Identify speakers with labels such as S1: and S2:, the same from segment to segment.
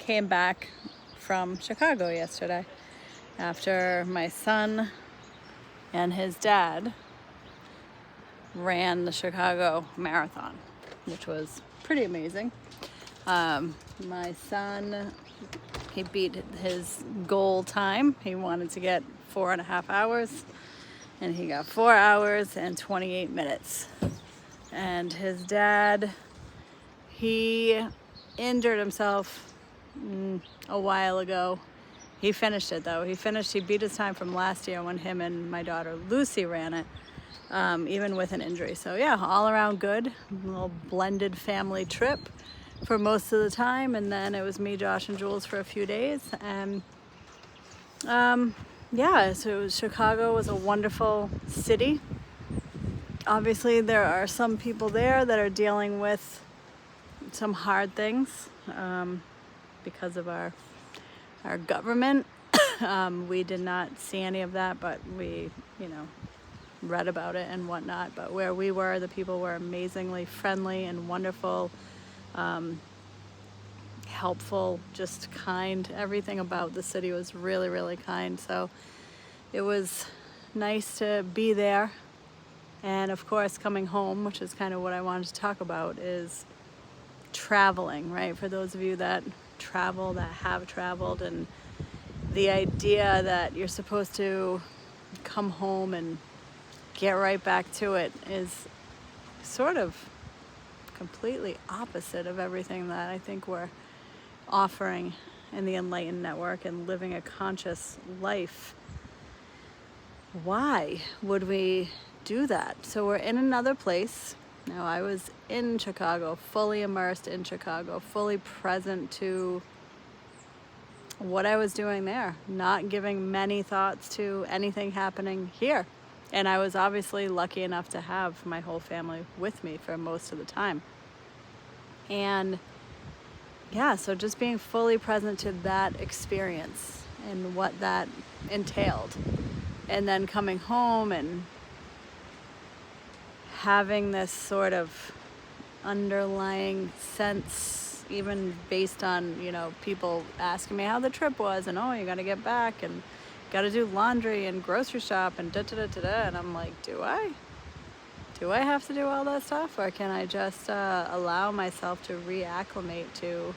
S1: came back from Chicago yesterday after my son and his dad ran the Chicago Marathon, which was pretty amazing. My son, he beat his goal time. He wanted to get 4.5 hours, and he got 4 hours and 28 minutes. And his dad, he injured himself a while ago. He finished it though. He beat his time from last year when him and my daughter Lucy ran it, even with an injury. So yeah, all around good. A little blended family trip for most of the time, and then it was me, Josh, and Jules for a few days. And yeah, so Chicago was a wonderful city. Obviously, there are some people there that are dealing with some hard things because of our government. We did not see any of that, but we, read about it and whatnot. But where we were, the people were amazingly friendly and wonderful, helpful, just kind. Everything about the city was really, really kind. So it was nice to be there. And of course, coming home, which is kind of what I wanted to talk about, is traveling, right? For those of you that travel, that have traveled, and the idea that you're supposed to come home and get right back to it is sort of completely opposite of everything that I think we're offering in the Enlightened Network and living a conscious life. Why would we do that? So we're in another place. Now, I was in Chicago, fully immersed in Chicago, fully present to what I was doing there, not giving many thoughts to anything happening here. And I was obviously lucky enough to have my whole family with me for most of the time. And yeah, so just being fully present to that experience and what that entailed. And then coming home and having this sort of underlying sense, even based on, people asking me how the trip was, and you got to get back and got to do laundry and grocery shop and da-da-da-da-da. And I'm like, do I have to do all that stuff? Or can I just allow myself to reacclimate to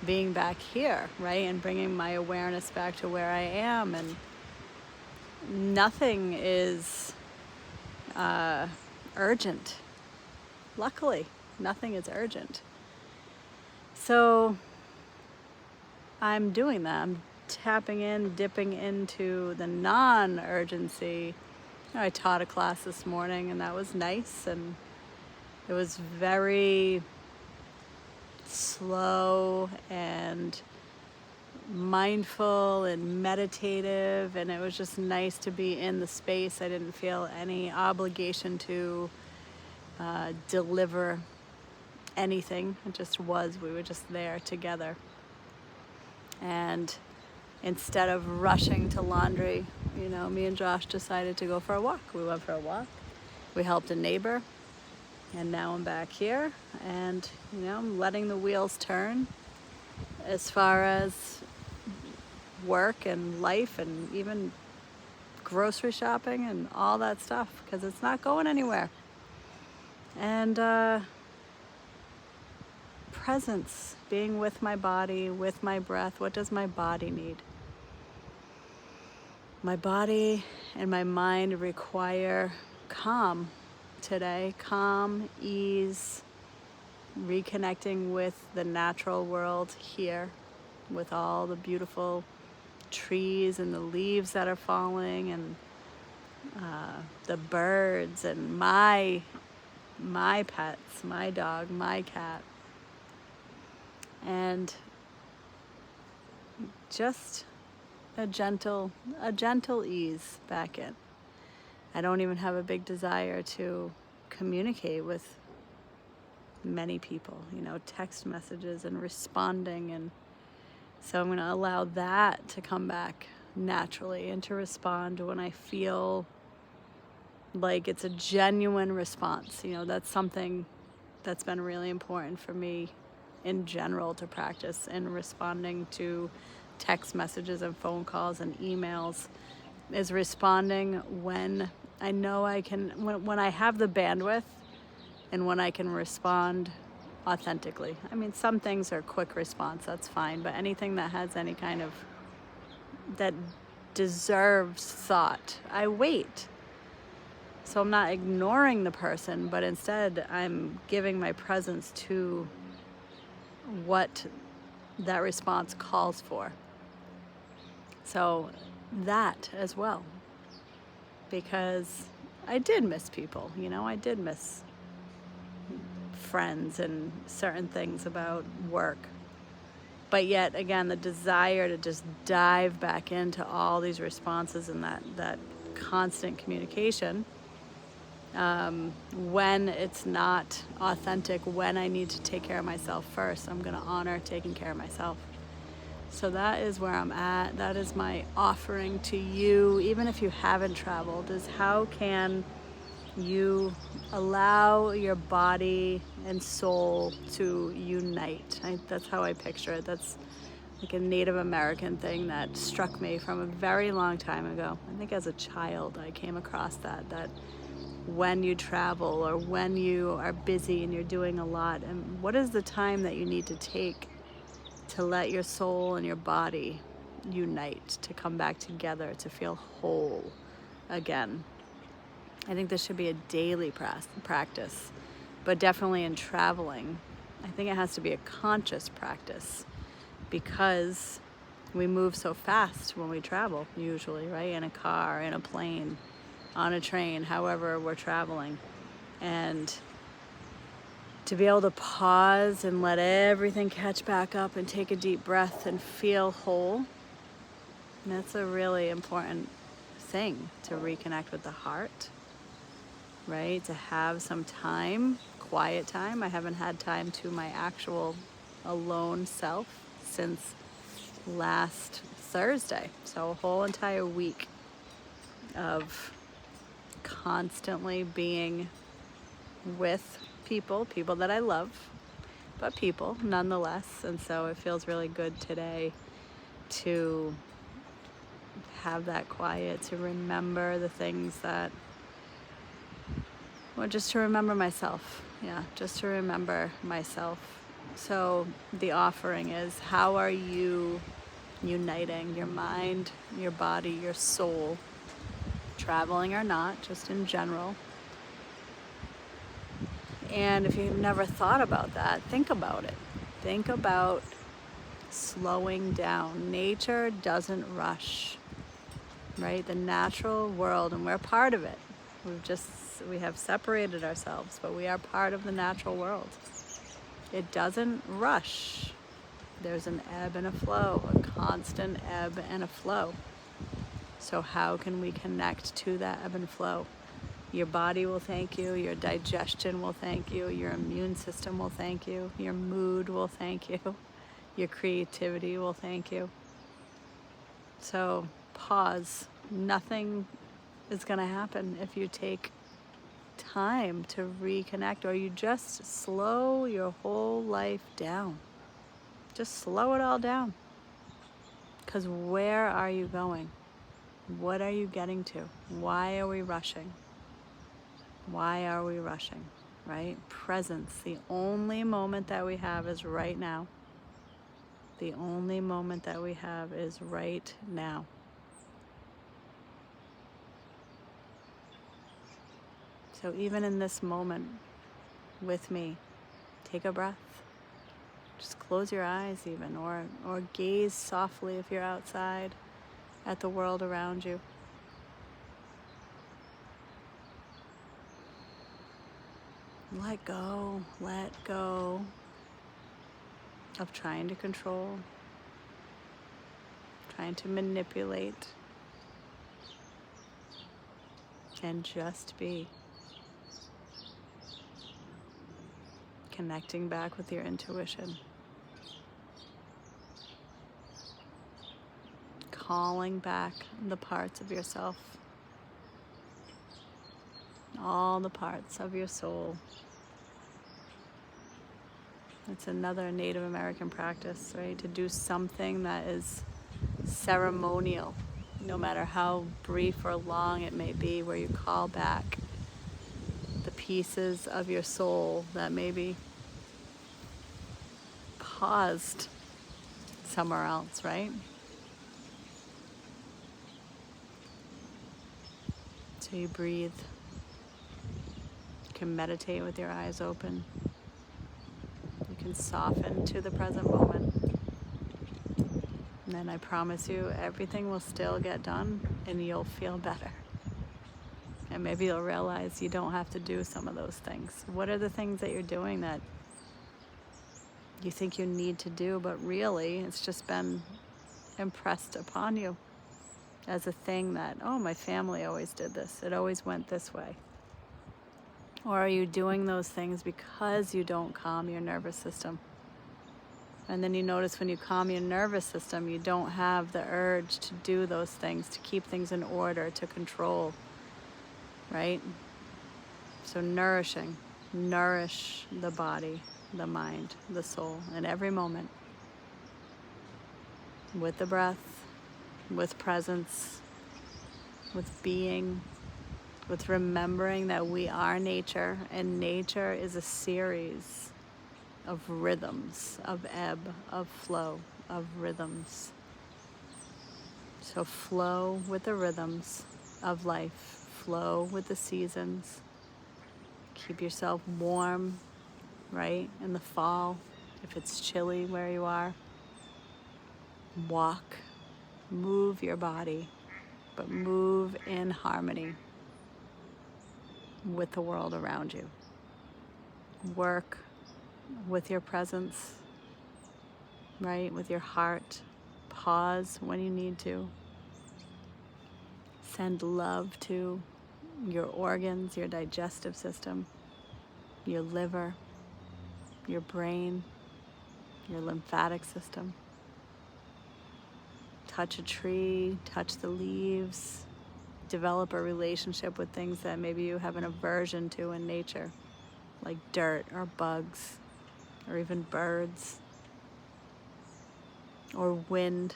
S1: being back here, right? And bringing my awareness back to where I am. And nothing is urgent. Luckily, nothing is urgent. So I'm doing that. I'm tapping in, dipping into the non-urgency. I taught a class this morning, and that was nice, and it was very slow and mindful and meditative, and it was just nice to be in the space. I didn't feel any obligation to deliver anything. It just was. We were just there together. And instead of rushing to laundry, me and Josh decided to go for a walk. We went for a walk. We helped a neighbor. And now I'm back here. And, I'm letting the wheels turn as far as work and life and even grocery shopping and all that stuff, because it's not going anywhere. And presence, being with my body, with my breath. What does my body need? My body and my mind require calm today. Calm, ease, reconnecting with the natural world here, with all the beautiful trees and the leaves that are falling, and the birds, and my pets, my dog, my cat. And just a gentle ease back in. I don't even have a big desire to communicate with many people, text messages and responding. And so I'm going to allow that to come back naturally and to respond when I feel like it's a genuine response. That's something that's been really important for me in general to practice in responding to text messages and phone calls and emails, is responding when I know I can, when I have the bandwidth and when I can respond authentically. I mean, some things are quick response, that's fine, but anything that has any kind of, that deserves thought, I wait. So I'm not ignoring the person, but instead I'm giving my presence to what that response calls for. So that as well, because I did miss people, you know, I did miss friends and certain things about work. But yet again, the desire to just dive back into all these responses and that constant communication, when it's not authentic, when I need to take care of myself first, I'm going to honor taking care of myself. So that is where I'm at. That is my offering to you, even if you haven't traveled, is how can you allow your body and soul to unite. That's how I picture it. That's like a Native American thing that struck me from a very long time ago. I think as a child I came across that when you travel or when you are busy and you're doing a lot, and what is the time that you need to take to let your soul and your body unite, to come back together, to feel whole again. I think this should be a daily practice, but definitely in traveling, I think it has to be a conscious practice because we move so fast when we travel, usually, right? In a car, in a plane, on a train, however we're traveling. And to be able to pause and let everything catch back up and take a deep breath and feel whole, that's a really important thing to reconnect with the heart, right? To have some time, quiet time. I haven't had time to my actual alone self since last Thursday. So a whole entire week of constantly being with people that I love, but people nonetheless. And so it feels really good today to have that quiet, to remember the things that, well, just to remember myself. Yeah, just to remember myself. So the offering is, how are you uniting your mind, your body, your soul, traveling or not, just in general? And if you've never thought about that, think about it. Think about slowing down. Nature doesn't rush, right? The natural world, and we're part of it. We have separated ourselves, but we are part of the natural world. It doesn't rush. There's an ebb and a flow, a constant ebb and a flow. So how can we connect to that ebb and flow? Your body will thank you, your digestion will thank you, your immune system will thank you, your mood will thank you, your creativity will thank you. So pause. Nothing is going to happen if you take time to reconnect, or you just slow your whole life down. Just slow it all down. Because where are you going? What are you getting to? Why are we rushing? Why are we rushing, right? Presence. The only moment that we have is right now. The only moment that we have is right now. So even in this moment with me, take a breath. Just close your eyes even, or gaze softly if you're outside at the world around you. Let go of trying to control, trying to manipulate, and just be. Connecting back with your intuition. Calling back the parts of yourself, all the parts of your soul. It's another Native American practice, right? To do something that is ceremonial, no matter how brief or long it may be, where you call back the pieces of your soul that maybe paused somewhere else, right? So you breathe. You can meditate with your eyes open. You can soften to the present moment. And then I promise you, everything will still get done and you'll feel better. And maybe you'll realize you don't have to do some of those things. What are the things that you're doing that you think you need to do, but really it's just been impressed upon you as a thing that, oh, my family always did this. It always went this way. Or are you doing those things because you don't calm your nervous system? And then you notice when you calm your nervous system, you don't have the urge to do those things, to keep things in order, to control, right? So nourish the body, the mind, the soul, in every moment. With the breath, with presence, with being, with remembering that we are nature, and nature is a series of rhythms, of ebb, of flow, of rhythms. So flow with the rhythms of life, flow with the seasons. Keep yourself warm, right? In the fall, if it's chilly where you are, walk, move your body, but move in harmony with the world around you. Work with your presence, right? With your heart. Pause when you need to. Send love to your organs, your digestive system, your liver, your brain, your lymphatic system. Touch a tree, touch the leaves. Develop a relationship with things that maybe you have an aversion to in nature, like dirt or bugs or even birds or wind.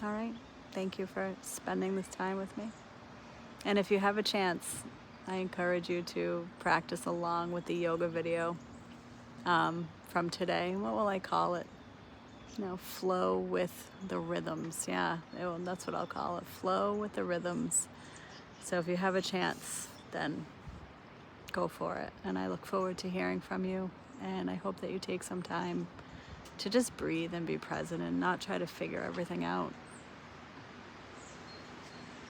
S1: All right. Thank you for spending this time with me. And if you have a chance, I encourage you to practice along with the yoga video from today. What will I call it? Flow with the rhythms. Yeah, that's what I'll call it. Flow with the rhythms. So if you have a chance, then go for it. And I look forward to hearing from you. And I hope that you take some time to just breathe and be present and not try to figure everything out.